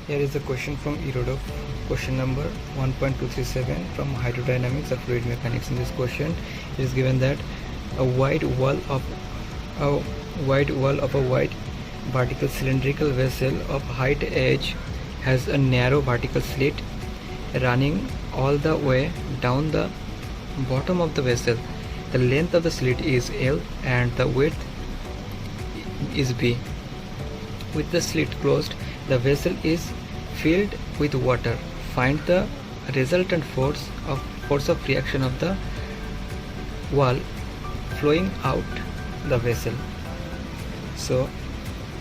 Here is a question from Erodov, question number 1.237 from hydrodynamics or fluid mechanics. In this question, it is given that a wide wall of a wide vertical cylindrical vessel of height h has a narrow vertical slit running all the way down the bottom of the vessel. The length of the slit is L and the width is B. With the slit closed, the vessel is filled with water. Find the resultant force of reaction of the wall flowing out the vessel. So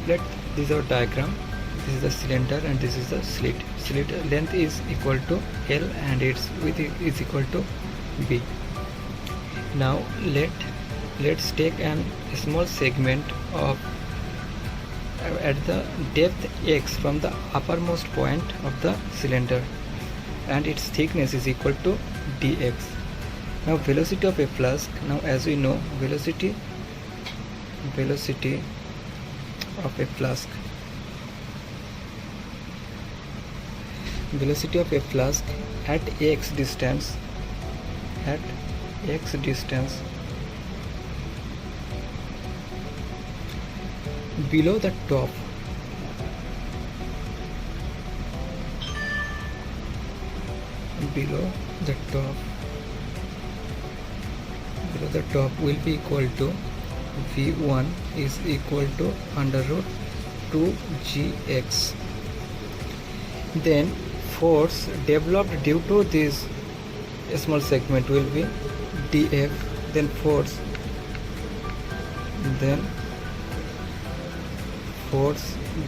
this is our diagram. This is the cylinder and this is the slit. Slit length is equal to L and its width is equal to B. Now let's take a small segment of at the depth x from the uppermost point of the cylinder, and its thickness is equal to dx. Now velocity of a flask. Now as we know, velocity of a flask at x distance below the top will be equal to V1 is equal to under root 2gx. Then force developed due to this small segment will be dF. Then force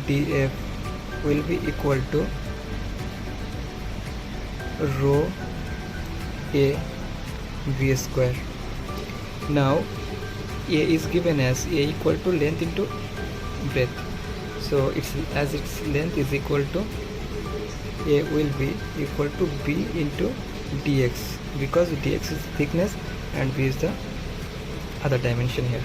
dF will be equal to rho a v square. Now a is given as a equal to length into breadth, so its length is equal to a will be equal to b into dx, because dx is thickness and b is the other dimension here.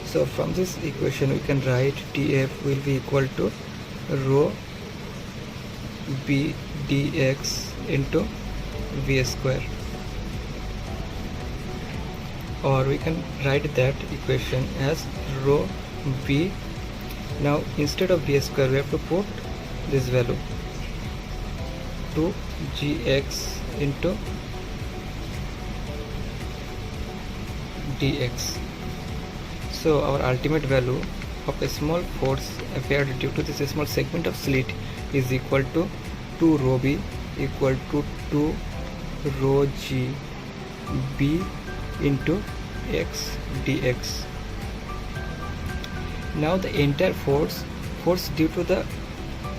So from this equation we can write dF will be equal to rho b dx into v square, or we can write that equation as rho b. Now instead of v square we have to put this value 2gx into dx. So our ultimate value of a small force appeared due to this small segment of slit is equal to 2 rho b equal to 2 rho g b into x dx. Now the entire force due to the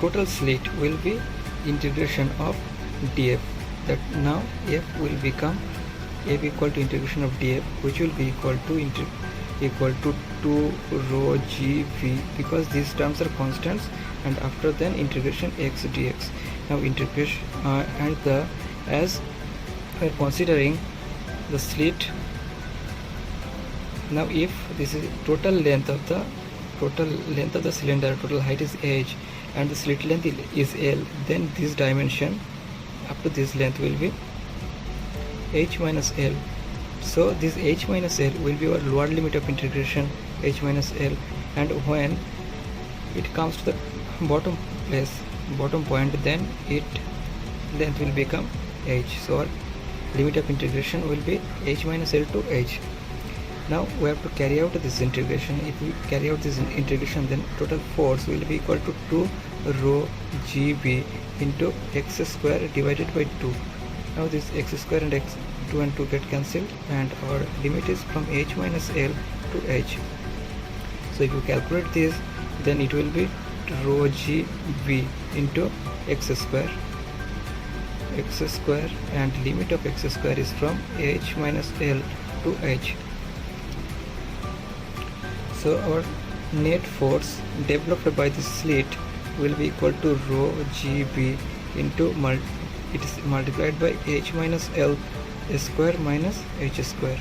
total slit will be integration of df. That now f will become f equal to integration of df, which will be equal to 2 rho g v, because these terms are constants, and after then integration x dx. Now integration as we are considering the slit. Now if this is total length of the cylinder, total height is h and the slit length is L, then this dimension up to this length will be h minus L. So this h minus L will be our lower limit of integration, h minus L, and when it comes to the bottom point, then it length will become h. So our limit of integration will be h minus L to h. Now we have to carry out this integration. If we carry out this integration, then total force will be equal to 2 rho gb into x square divided by 2. Now this x square and x 2 and 2 get cancelled, and our limit is from h minus L to h. So if you calculate this, then it will be rho g b into x square, and limit of x square is from h minus L to h. So our net force developed by this slit will be equal to rho g b into it is multiplied by h minus L square minus h square.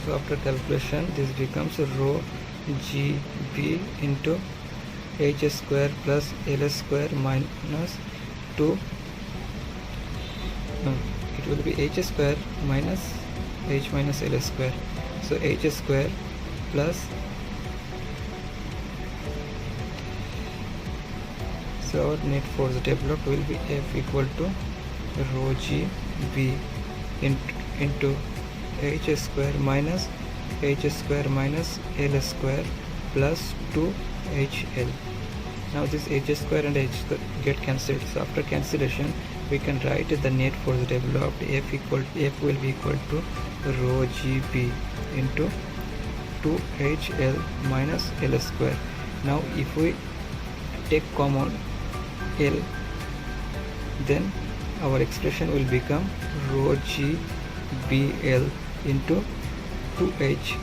So after calculation, this becomes rho g b into h square plus l square minus 2 it will be h square minus h minus l square. So h square plus, so our net force developed will be F equal to rho g b into h square minus l square plus 2hl. Now this h square and h square get cancelled, so after cancellation we can write the net force developed F will be equal to rho gb into 2hl minus l square. Now if we take common L, then our expression will become rho g bl into 2h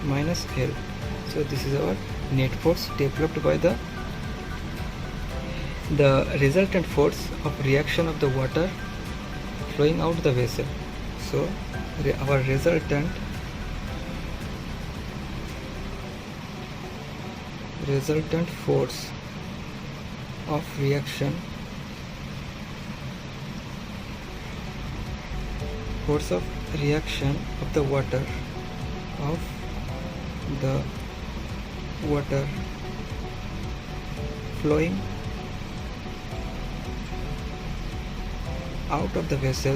minus L. So this is our net force developed by the resultant force of reaction of the water flowing out the vessel. So our resultant force of reaction of the water flowing out of the vessel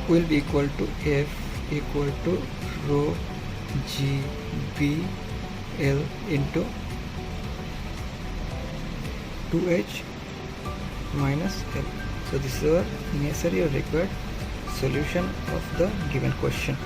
will be equal to F equal to rho g b l into 2h minus L. So this is our necessary or required solution of the given question.